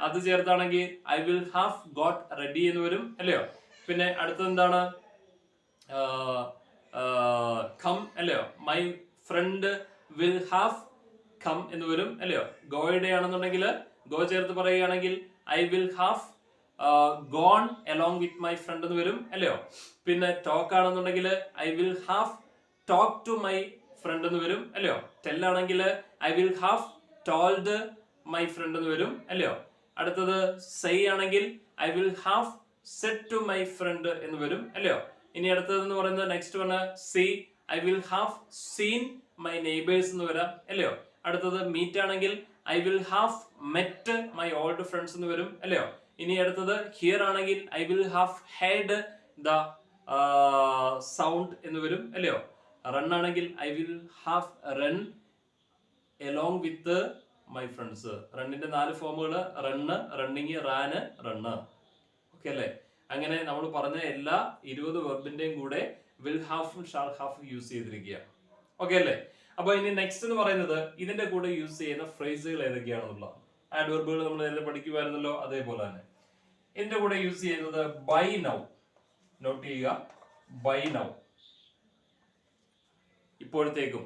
അത് ചേർത്താണെങ്കിൽ I will have got ready എന്ന് വരും അല്ലയോ? പിന്നെ അടുത്തത് എന്താണ്? കം അല്ലയോ, my friend will have come എന്ന് വരും അല്ലയോ. ഗോയുടെ ആണെന്നുണ്ടെങ്കിൽ ഗോ ചേർത്ത് പറയുകയാണെങ്കിൽ I will have gone along with my friend എന്ന് വരും അല്ലയോ. പിന്നെ ടോക്ക് ആണെന്നുണ്ടെങ്കിൽ I will have talk to my friend എന്ന് വരും അല്ലയോ. ടെൽ ആണെങ്കിൽ I will have told my friend എന്ന് വരും അല്ലയോ. അടുത്തത് സേ ആണെങ്കിൽ I will have said to my friend എന്ന് വരും അല്ലയോ. ഇനി അടുത്തത് എന്ന് പറയുന്നത് next one see I will have seen my neighbours എന്ന് വരാം അല്ലയോ. അടുത്തത് മീറ്റ് ആണെങ്കിൽ I will have met my old friends എന്ന് വരും അല്ലയോ. ഇനി അടുത്തത് ഹിയർ ആണെങ്കിൽ I will have heard the sound എന്ന് വരും അല്ലയോ. റൺ ആണെങ്കിൽ I will have run along with my friends. റണ്ണിന്റെ 4 ഫോമുകൾ run, running, ran, run. Okay അല്ലേ. അങ്ങനെ നമ്മൾ പറഞ്ഞ എല്ലാ 20 വെർബിന്റെയും കൂടെ വിൽ ഹാഫും ഷാൾ ഹാഫും യൂസ് ചെയ്തിരിക്കുക. ഓക്കെ അല്ലേ. അപ്പൊ ഇനി നെക്സ്റ്റ് എന്ന് പറയുന്നത് ഇതിന്റെ കൂടെ യൂസ് ചെയ്യുന്ന ഫ്രേസുകൾ ഏതൊക്കെയാണെന്നുള്ളതാണ്. ആഡ്വർബുകൾ നമ്മൾ നേരത്തെ പഠിക്കുമായിരുന്നല്ലോ, അതേപോലെ തന്നെ ഇതിന്റെ കൂടെ യൂസ് ചെയ്യുന്നത് ബൈ നൗ. നോട്ട് ചെയ്യുക, ബൈ നൗ, ഇപ്പോഴത്തേക്കും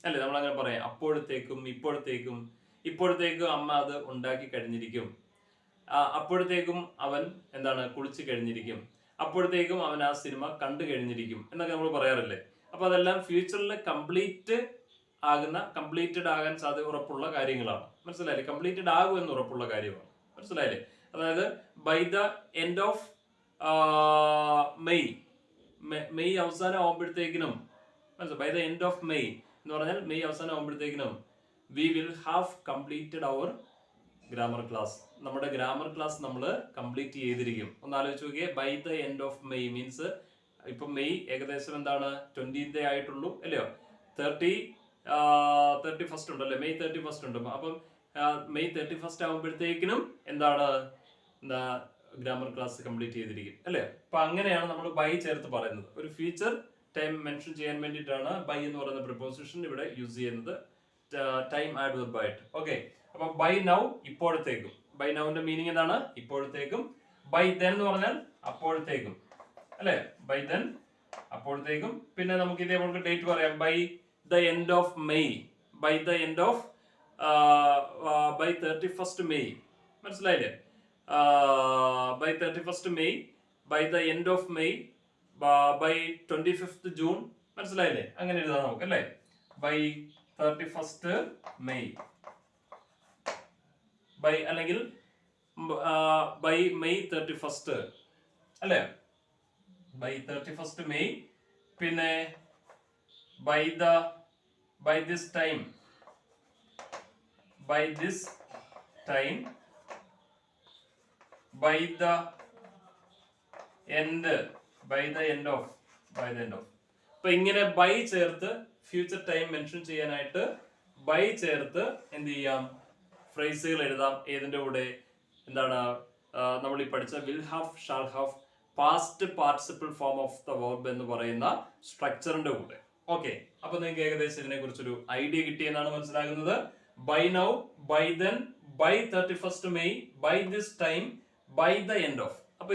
അല്ലെ നമ്മൾ അങ്ങനെ പറയാം. അപ്പോഴത്തേക്കും, ഇപ്പോഴത്തേക്കും. ഇപ്പോഴത്തേക്കും അമ്മ അത് ഉണ്ടാക്കി കഴിഞ്ഞിരിക്കും. അപ്പോഴത്തേക്കും അവൻ എന്താണ് കുളിച്ചു കഴിഞ്ഞിരിക്കും. അപ്പോഴത്തേക്കും അവൻ ആ സിനിമ കണ്ടു കഴിഞ്ഞിരിക്കും എന്നൊക്കെ നമ്മൾ പറയാറില്ലേ. അപ്പൊ അതെല്ലാം ഫ്യൂച്ചറിൽ കംപ്ലീറ്റഡ് ആകാൻ സാധ്യത ഉറപ്പുള്ള കാര്യങ്ങളാണ്. മനസ്സിലായില്ലേ. കംപ്ലീറ്റഡ് ആകും എന്ന് ഉറപ്പുള്ള കാര്യമാണ്. മനസ്സിലായില്ലേ. അതായത് by the end of May അവസാനം ആവുമ്പോഴത്തേക്കിനും, by the end of May എന്ന് പറഞ്ഞാൽ മെയ് അവസാനം ആവുമ്പോഴത്തേക്കിനും we will have completed our grammar class. നമ്മുടെ ഗ്രാമർ ക്ലാസ് നമ്മൾ കംപ്ലീറ്റ് ചെയ്തിരിക്കും. ഒന്ന് ആലോചിച്ച് നോക്കിയേ. By the end of May means ഇപ്പൊ മെയ് ഏകദേശം എന്താണ് 20th ആയിട്ടുള്ളൂ അല്ലയോ. 31st ഉണ്ടല്ലേ, മെയ് 31st ഉണ്ട്. അപ്പം മെയ് 31st ആകുമ്പോഴത്തേക്കിനും എന്താണ് ഗ്രാമർ ക്ലാസ് കംപ്ലീറ്റ് ചെയ്തിരിക്കും അല്ലേ. അപ്പൊ അങ്ങനെയാണ് നമ്മൾ ബൈ ചേർത്ത് പറയുന്നത്. ഒരു ഫ്യൂച്ചർ ടൈം മെൻഷൻ ചെയ്യാൻ വേണ്ടിയിട്ടാണ് ബൈ എന്ന് പറയുന്ന പ്രിപ്പോസിഷൻ ഇവിടെ യൂസ് ചെയ്യുന്നത്, ടൈം ആഡ്വർബ് ആയിട്ട്. ഓക്കെ. അപ്പൊ ബൈ നൗ, ഇപ്പോഴത്തേക്കും. ബൈ നൗവിന്റെ മീനിങ് എന്താണ്? ഇപ്പോഴത്തേക്കും. ബൈ ദെൻ എന്ന് പറഞ്ഞാൽ അപ്പോഴത്തേക്കും അല്ലെ. ബൈ ദെൻ അപ്പോഴത്തേക്കും. പിന്നെ നമുക്ക് ഇതേപോലെ ഡേറ്റ് പറയാം. By the end of May, by the end of by 31st May. മനസ്സിലായില്ലേ. By 31st May, by the end of May, by 25th June. മനസ്സിലായില്ലേ. അങ്ങനെ എഴുതാം നമുക്ക് അല്ലേ. ബൈ 31st മെയ്, ബൈ അല്ലെങ്കിൽ ബൈ മെയ് 31st അല്ലേ. By 31st May. പിന്നെ by this time, by this time, by the end, by the end of, by the end of. അപ്പൊ ഇങ്ങനെ ബൈ ചേർത്ത് ഫ്യൂച്ചർ ടൈം മെൻഷൻ ചെയ്യാനായിട്ട് ബൈ ചേർത്ത് എന്ത് ചെയ്യാം, ഫ്രേസുകൾ എഴുതാം. ഏതിന്റെ കൂടെ? എന്താണ് നമ്മൾ ഈ പഠിച്ച will have, shall have, past participle form of the verb എന്ന് പറയുന്ന സ്ട്രക്ചറിന്റെ കൂടെ. ഓക്കെ. അപ്പൊ നിങ്ങൾക്ക് ഏകദേശം ഇതിനെ കുറിച്ചൊരു ഐഡിയ കിട്ടിയെന്നാണ് മനസ്സിലാകുന്നത്. By now, by then, by 31st May, by this time, by the end of. അപ്പൊ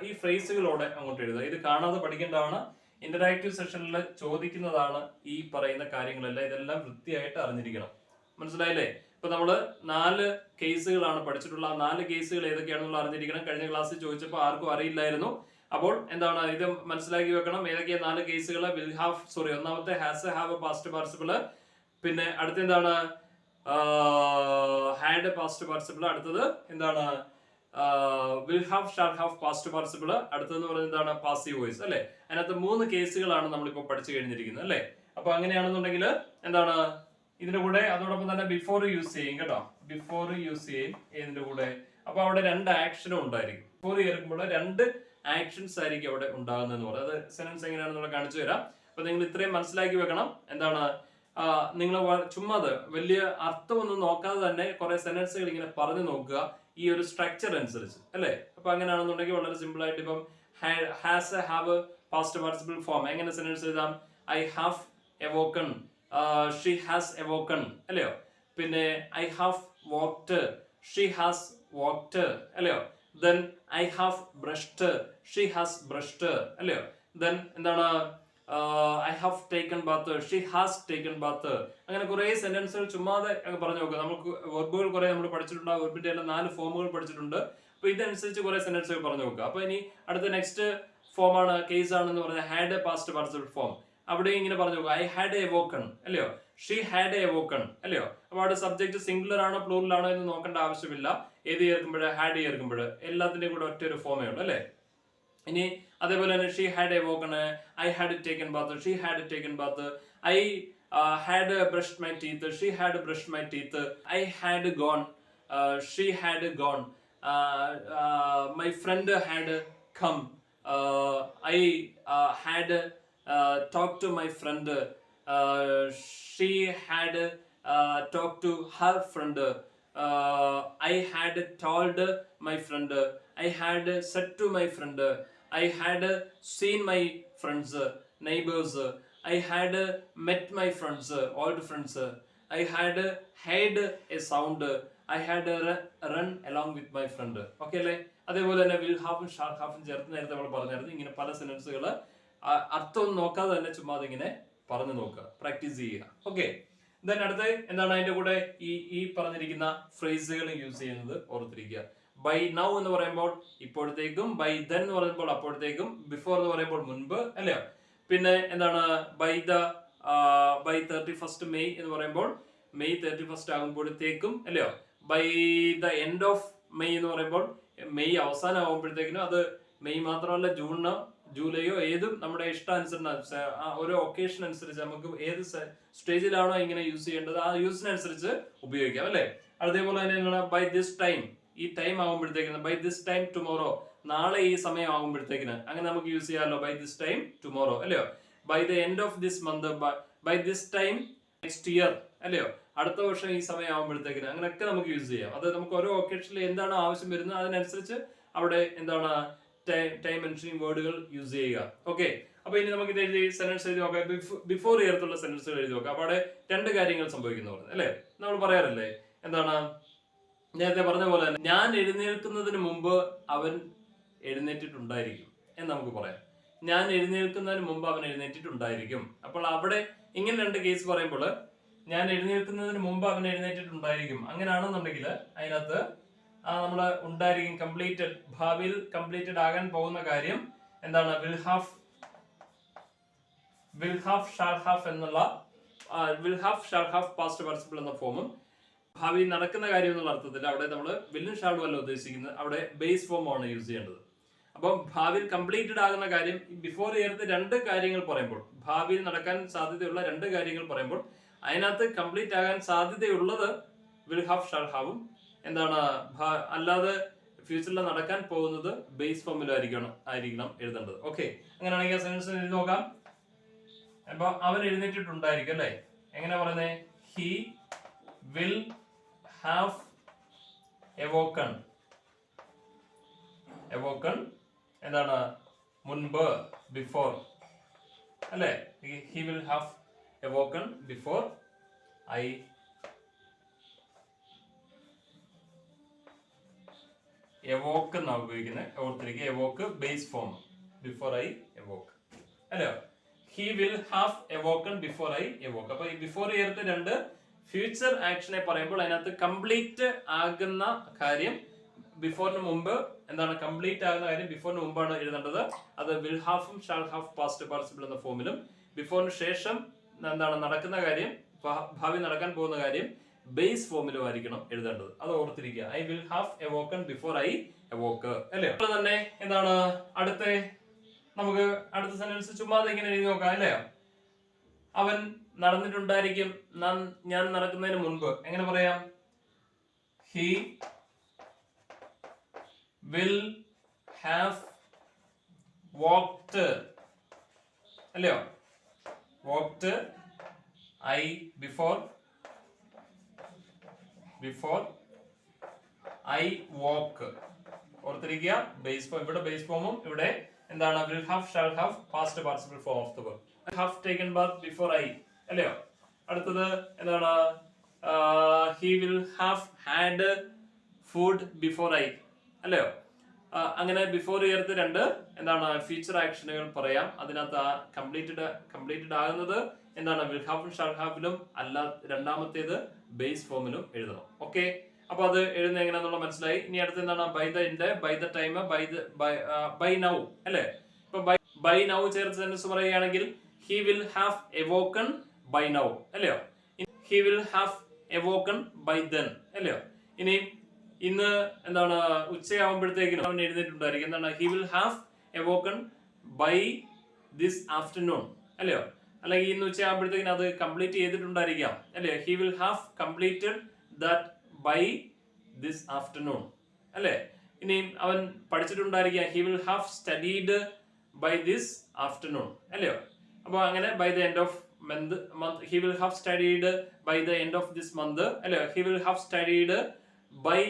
ഈ ഫ്രേസുകളോടെ അങ്ങോട്ട് എഴുതുക. ഇത് കാണാതെ പഠിക്കേണ്ടതാണ്. ഇന്ററാക്റ്റീവ് സെഷനിൽ ചോദിക്കുന്നതാണ് ഈ പറയുന്ന കാര്യങ്ങളെല്ലാം. ഇതെല്ലാം വൃത്തിയായിട്ട് അറിഞ്ഞിരിക്കണം. മനസ്സിലായില്ലേ. ഇപ്പൊ നമ്മള് 4 കേസുകളാണ് പഠിച്ചിട്ടുള്ള. ആ 4 കേസുകൾ ഏതൊക്കെയാണെന്നുള്ള അറിഞ്ഞിരിക്കണം. കഴിഞ്ഞ ക്ലാസ്സിൽ ചോദിച്ചപ്പോൾ ആർക്കും അറിയില്ലായിരുന്നു. അപ്പോൾ എന്താണ് ഇത് മനസ്സിലാക്കി വെക്കണം. ഏതൊക്കെയാ 4 കേസുകൾ? വിൽ ഹാവ്, സോറി, ഒന്നാമത്തെ ഹാസ്, ഹാവ്, പാസ്റ്റ് പാർട്ടിസിപ്പിൾ. പിന്നെ അടുത്ത എന്താണ്? Had, past participle. അടുത്തത് എന്താണ്? Will have, shall have, past participle. അടുത്തതെന്ന് പറയുന്നത് എന്താണ്? പാസീവ് വോയിസ് അല്ലെ. അതിനകത്ത് 3 കേസുകളാണ് നമ്മളിപ്പോ പഠിച്ചു കഴിഞ്ഞിരിക്കുന്നത് അല്ലെ. അപ്പൊ അങ്ങനെയാണെന്നുണ്ടെങ്കിൽ എന്താണ് ഇതിന്റെ കൂടെ അതോടൊപ്പം തന്നെ ബിഫോർ യൂസ് ചെയ്യും കേട്ടോ. ബിഫോർ യൂസ് ചെയ്യും ഇതിന്റെ കൂടെ. അപ്പൊ അവിടെ 2 ആക്ഷനും ഉണ്ടായിരിക്കും. ബിഫോർ ചേർക്കുമ്പോൾ 2 ആക്ഷൻസ് ആയിരിക്കും അവിടെ ഉണ്ടാകുന്നതെന്ന് പറയുന്നത്. അത് സെന്റൻസ് എങ്ങനെയാണെന്നുള്ള കാണിച്ചു തരാം. അപ്പൊ നിങ്ങൾ ഇത്രയും മനസ്സിലാക്കി വെക്കണം. എന്താണ് നിങ്ങൾ ചുമ്മാത് വലിയ അർത്ഥമൊന്നും നോക്കാതെ തന്നെ കുറെ സെന്റൻസുകൾ ഇങ്ങനെ പറഞ്ഞു നോക്കുക ഈ ഒരു സ്ട്രക്ചർ അനുസരിച്ച് അല്ലെ. അപ്പൊ അങ്ങനെയാണെന്നുണ്ടെങ്കിൽ വളരെ സിമ്പിൾ ആയിട്ട് ഇപ്പം has, have, past participle form എങ്ങനെ സെന്റൻസ് എഴുതാം? I have awoken, she has awoken അല്ലയോ. പിന്നെ I have walked, she has walked അല്ലയോ. Then I have brushed, she has brushed അല്ലയോ. ദെൻ എന്താണ് I have taken bath, she has taken bath. അങ്ങനെ കുറെ സെന്റൻസുകൾ ചുമ്മാതെ പറഞ്ഞു നോക്കുക. നമുക്ക് വെർബുകൾ കുറെ നമ്മൾ പഠിച്ചിട്ടുണ്ട്, വെർബിന്റെ എല്ലാം 4 ഫോമുകൾ പഠിച്ചിട്ടുണ്ട്. അപ്പൊ ഇതനുസരിച്ച് കുറെ സെന്റൻസുകൾ പറഞ്ഞു നോക്കുക. അപ്പൊ ഇനി അടുത്ത നെക്സ്റ്റ് ഫോം ആണ്, കേസ് ആണെന്ന് പറഞ്ഞാൽ ഹാഡ് പാസ്റ്റ് പാർട്ടിസിപ്പിൾ ഫോം. അവിടെ ഇങ്ങനെ പറഞ്ഞു നോക്കുക, ഐ ഹാഡ് എ വോക്കൺ അല്ലയോ, ഷീ ഹാഡ് എ വോക്കൺ അല്ലയോ. അപ്പൊ അവിടെ സബ്ജക്ട് സിംഗുലർ ആണോ പ്ലൂറൽ ആണോ എന്ന് നോക്കേണ്ട ആവശ്യമില്ല. ഏത് ചേർക്കുമ്പോൾ, ഹാഡ് ചേർക്കുമ്പോൾ എല്ലാത്തിന്റെയും കൂടെ ഒറ്റ ഒരു ഫോമേ ഉള്ളൂ അല്ലേ. ഇനി അതേപോലെ തന്നെ she had awoken, I had taken bath, she had taken bath, I had brushed my teeth, she had brushed my teeth, I had gone, she had gone, my friend had come, I had talked to my friend, she had talked to her friend, I had told my friend, I had said to my friend, I had seen my friends, neighbors, I had met my friends, old friends, I had heard a sound, I had run along with my friend. Okay അല്ലേ. അതേപോലെ തന്നെ വിൽ ഹാഫും ഷാൾ ഹാഫും ചേർത്ത് നേരത്തെ നമ്മൾ പറഞ്ഞായിരുന്നു. ഇങ്ങനെ പല സെന്റൻസുകൾ അർത്ഥമൊന്നും നോക്കാതെ തന്നെ ചുമ്മാ ഇങ്ങനെ പറഞ്ഞു നോക്കുക, പ്രാക്ടീസ് ചെയ്യുക. ഓക്കെ. ദെൻ അടുത്ത എന്താണ് അതിന്റെ കൂടെ ഈ പറഞ്ഞിരിക്കുന്ന ഫ്രേസുകൾ യൂസ് ചെയ്യുന്നത് ഓർത്തിരിക്കുക. ബൈ നൗ എന്ന് പറയുമ്പോൾ ഇപ്പോഴത്തേക്കും, ബൈ ദെൻ എന്ന് പറയുമ്പോൾ അപ്പോഴത്തേക്കും, ബിഫോർ എന്ന് പറയുമ്പോൾ മുൻപ് അല്ലയോ. പിന്നെ എന്താണ് ബൈ 31st മെയ് എന്ന് പറയുമ്പോൾ മെയ് 31st ആകുമ്പോഴത്തേക്കും അല്ലയോ. By the end of May എന്ന് പറയുമ്പോൾ മെയ് അവസാനം ആകുമ്പോഴത്തേക്കിനും, അത് മെയ് മാത്രമല്ല ജൂണിനോ ജൂലൈയോ ഏതും നമ്മുടെ ഇഷ്ടാനുസരിച്ച് ഓരോ ഒക്കേഷൻ അനുസരിച്ച് നമുക്ക് ഏത് സ്റ്റേജിലാണോ ഇങ്ങനെ യൂസ് ചെയ്യേണ്ടത് ആ യൂസിനനുസരിച്ച് ഉപയോഗിക്കാം അല്ലെ. അതേപോലെ തന്നെ ബൈ ദിസ് ടൈം, ഈ ടൈം ആകുമ്പോഴത്തേക്കിന്, ബൈ ദിസ് ടൈം ടുമോറോ, നാളെ ഈ സമയം ആകുമ്പോഴത്തേക്കിന് അങ്ങനെ നമുക്ക് യൂസ് ചെയ്യാമല്ലോ, ബൈ ദിസ് ടൈം ടുമോറോ അല്ലയോ. By the end of this month, by this time next year അല്ലയോ, അടുത്ത വർഷം ഈ സമയം ആകുമ്പോഴത്തേക്കിന്, അങ്ങനെയൊക്കെ നമുക്ക് യൂസ് ചെയ്യാം. അത് നമുക്ക് ഓരോ ഒക്കേഷനിൽ എന്താണ് ആവശ്യം വരുന്നത് അതിനനുസരിച്ച് അവിടെ എന്താണ് ടൈം മെൻഷനിങ് വേർഡുകൾ യൂസ് ചെയ്യുക. ഓക്കെ. അപ്പൊ ഇനി നമുക്ക് ഇത് എഴുതി സെന്റൻസ് എഴുതി നോക്കാം. ബിഫോർ ഇയർത്തുള്ള സെന്റൻസുകൾ എഴുതി നോക്കാം. അപ്പൊ അവിടെ 2 കാര്യങ്ങൾ സംഭവിക്കുന്നു അല്ലെ. നമ്മൾ പറയാറില്ലേ, എന്താണ് നേരത്തെ പറഞ്ഞ പോലെ തന്നെ, ഞാൻ എഴുന്നേൽക്കുന്നതിന് മുമ്പ് അവൻ എഴുന്നേറ്റിട്ടുണ്ടായിരിക്കും എന്ന് നമുക്ക് പറയാം. ഞാൻ എഴുന്നേൽക്കുന്നതിന് മുമ്പ് അവൻ എഴുന്നേറ്റിട്ടുണ്ടായിരിക്കും. അപ്പോൾ അവിടെ ഇങ്ങനെ 2 കേസ് പറയുമ്പോൾ, ഞാൻ എഴുന്നേൽക്കുന്നതിന് മുമ്പ് അവൻ എഴുന്നേറ്റിട്ടുണ്ടായിരിക്കും അങ്ങനെയാണെന്നുണ്ടെങ്കിൽ അതിനകത്ത് നമ്മള് ഉണ്ടായിരിക്കും കംപ്ലീറ്റഡ്, ഭാവിയിൽ കംപ്ലീറ്റഡ് ആകാൻ പോകുന്ന കാര്യം എന്താണ്, വിൽ ഹാവ് ഷാൾ ഹാവ് എന്നുള്ള will have shall have past participle എന്ന ഫോമും, ഭാവിയിൽ നടക്കുന്ന കാര്യം എന്നുള്ള അർത്ഥത്തിൽ അവിടെ നമ്മൾ വില്ലും ഷാളും അല്ല ഉദ്ദേശിക്കുന്നത്, അവിടെ ബേസ് ഫോമാണ് യൂസ് ചെയ്യേണ്ടത്. അപ്പം ഭാവിയിൽ കംപ്ലീറ്റഡ് ആകുന്ന കാര്യം, ബിഫോർ ഇയർത്ത് 2 കാര്യങ്ങൾ പറയുമ്പോൾ, ഭാവിയിൽ നടക്കാൻ സാധ്യതയുള്ള 2 കാര്യങ്ങൾ പറയുമ്പോൾ അതിനകത്ത് കംപ്ലീറ്റ് ആകാൻ സാധ്യതയുള്ളത് വിൽ ഹാവ് ഷാൾ ഹാവും, എന്താണ് അല്ലാതെ ഫ്യൂച്ചറിൽ നടക്കാൻ പോകുന്നത് ബേസ് ഫോമിലായിരിക്കണം എഴുതേണ്ടത്. ഓക്കെ. അങ്ങനെയാണെങ്കിൽ ആ സെന്റൻസ് എഴുതി നോക്കാം. അപ്പൊ അവൻ എഴുന്നേറ്റിട്ടുണ്ടായിരിക്കും അല്ലെ. എങ്ങനെ പറയുന്നേ, ഹി വിൽ ഹാവ് എവോക്കൺ, എന്താണ് മുൻപ്, ബിഫോർ അല്ലെ. He will have awoken before I awake എന്നാണ് ഉപയോഗിക്കുന്നത്. ഓർത്തിരിക്കുക, awake base form, before I awake അല്ലയോ. He will have awoken before I awake. അപ്പൊ ഈ ബിഫോർ ഇയർത്തെ 2 ഫ്യൂച്ചർ ആക്ഷനെ പറയുമ്പോൾ അതിനകത്ത് കംപ്ലീറ്റ് ആകുന്ന കാര്യം ബിഫോറിന് മുമ്പ്, എന്താണ് കംപ്ലീറ്റ് ആകുന്ന കാര്യം ബിഫോറിന് മുമ്പാണ് എഴുതേണ്ടത്. അത് വിൽ ഹാവും ഷാൾ ഹാവ് പാസ്റ്റ് പാർട്ടിസിപ്പിൾ എന്ന ഫോമിലും, ബിഫോറിന് ശേഷം എന്താണ് നടക്കുന്ന കാര്യം, ഭാവി നടക്കാൻ പോകുന്ന കാര്യം ബേസ് ഫോമിലും ആയിരിക്കണം എഴുതേണ്ടത്. അത് ഓർത്തിരിക്കുക. I will have awoken before I awake അല്ലേ. അതുപോലെ തന്നെ എന്താണ് നമുക്ക് അടുത്ത സെന്റൻസ് ചുമ്മാതെ ഇങ്ങനെ എഴുതി നോക്കാം അല്ലേ. അവൻ നടന്നിട്ടുണ്ടായിരിക്കും, ഞാൻ നടക്കുന്നതിന് മുൻപ്. എങ്ങനെ പറയാം, ഹി വിൽ ഹാവ് വാക്ക്ഡ് അല്ലയോ. Walked I before I walk. ഓർത്തിരിക്കുക, ബേസ് ഫോം, ഇവിടെ ബേസ് ഫോമും ഇവിടെ എന്താണ് will have shall have past participle form of the verb. Have taken bath before I അല്ലയോ. അടുത്തത് എന്താണ്, he will have had food before I അല്ലയോ. അങ്ങനെ ബിഫോർ ഇയർത്ത് 2 എന്താണ് ഫ്യൂച്ചർ ആക്ഷനുകൾ പറയാം. അതിനകത്ത് ആ കംപ്ലീറ്റഡ് ആകുന്നത് എന്താണ് വിൽ ഹാവും ഷാൾ ഹാവിലും അല്ല, രണ്ടാമത്തേത് ബേസ് ഫോമിലും എഴുതണം. ഓക്കെ, അപ്പൊ അത് എഴുതുന്നത് എങ്ങനെയാണെന്നുള്ള മനസ്സിലായി. ഇനി അടുത്ത് എന്താണ് by the end, by the time, by now അല്ലേ. ഇപ്പൊ ബൈ നൗ ചേർത്ത് സെന്റൻസ് പറയുകയാണെങ്കിൽ he will have awoken by now അല്ലയോ, he will have awoken by then അല്ലയോ. ഇനി ഇന്ന് എന്താണ് ഉച്ചയാകുമ്പോഴത്തേക്കിനും അവൻ എഴുന്നേറ്റുണ്ടായിരിക്കും. എന്താണ് he will have awoken by this afternoon അല്ലയോ. അല്ലെങ്കിൽ ഇന്ന് ഉച്ചയാകുമ്പോഴത്തേക്കിനും അത് കംപ്ലീറ്റ് ചെയ്തിട്ടുണ്ടായിരിക്കാം അല്ലേ. He will have completed that by this afternoon അല്ലേ. ഇനി അവൻ പഠിച്ചിട്ടുണ്ടായിരിക്കാം he will have studied by this afternoon അല്ലയോ. അപ്പൊ അങ്ങനെ by the end of month he will have studied by the end of this month അല്ലയോ. He will have studied by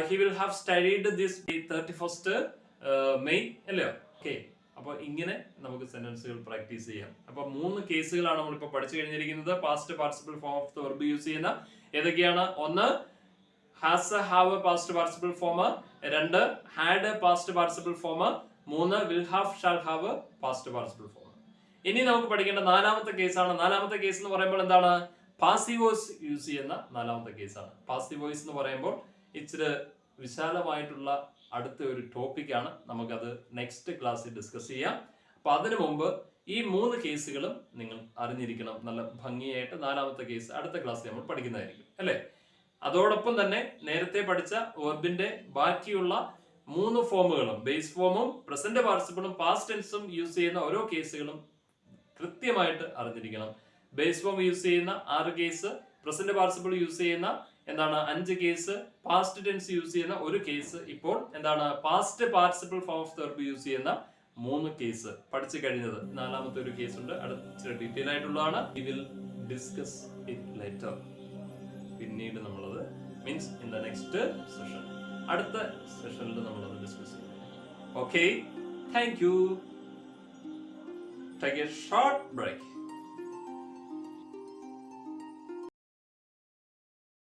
he will have studied this 31st May അല്ലയോ. ഓക്കെ, അപ്പൊ ഇങ്ങനെ നമുക്ക് സെന്റൻസുകൾ പ്രാക്ടീസ് ചെയ്യാം. അപ്പൊ 3 കേസുകളാണ് നമ്മളിപ്പോ പഠിച്ചു കഴിഞ്ഞിരിക്കുന്നത്. Past participle form of the verb use ചെയ്യുന്ന ഏതൊക്കെയാണ്? 1 has have past participle form, 2 had past participle form, 3 will have shall have past participle form. ഇനി നമുക്ക് പഠിക്കേണ്ട 4ാമത്തെ കേസാണ്. 4ാമത്തെ കേസ് എന്ന് പറയുമ്പോൾ എന്താണ്? പാസീവ് വോയിസ് യൂസ് ചെയ്യുന്ന 4ാമത്തെ കേസാണ്. പാസീവ് വോയിസ് എന്ന് പറയുമ്പോൾ ഇച്ചിരി വിശാലമായിട്ടുള്ള അടുത്ത ഒരു ടോപ്പിക്കാണ്. നമുക്കത് നെക്സ്റ്റ് ക്ലാസ്സിൽ ഡിസ്കസ് ചെയ്യാം. അപ്പൊ അതിനു മുമ്പ് ഈ 3 കേസുകളും നിങ്ങൾ അറിഞ്ഞിരിക്കണം. നല്ല ഭംഗിയായിട്ട് 4ാമത്തെ കേസ് അടുത്ത ക്ലാസ്സിൽ നമ്മൾ പഠിക്കുന്നതായിരിക്കും അല്ലേ. അതോടൊപ്പം തന്നെ നേരത്തെ പഠിച്ച വെർബിന്റെ ബാക്കിയുള്ള 3 ഫോമുകളും ബേസ് ഫോമും പ്രസന്റ് പാർട്ടിസിപ്പിളും പാസ്റ്റ് ടെൻസും യൂസ് ചെയ്യുന്ന ഓരോ കേസുകളും കൃത്യമായിട്ട് അറിഞ്ഞിരിക്കണം. ബേസ് ഫോം യൂസ് ചെയ്യുന്ന 6 കേസ്, പ്രസന്റ് പാർട്ടിസിപ്പിൾ യൂസ് ചെയ്യുന്ന എന്താണ് 5 കേസ്, പാസ്റ്റ് ടെൻസ് യൂസ് ചെയ്യുന്ന 1 കേസ്, ഇപ്പോൾ എന്താണ് past participle form of the verb use ചെയ്യുന്ന 3 കേസ് പഠിച്ചു കഴിഞ്ഞത്. 4ാമത്തെ ഒരു കേസ് ഉണ്ട്, അടുത്ത ഡീറ്റെയിൽ ആയിട്ടുള്ളതാണ്. We will discuss it later. പിന്നീട് നമ്മളത് means in the next session, അടുത്ത സെഷനിൽ നമ്മളത് ഡിസ്കസ് ചെയ്യും. Okay, thank you. Take a short break.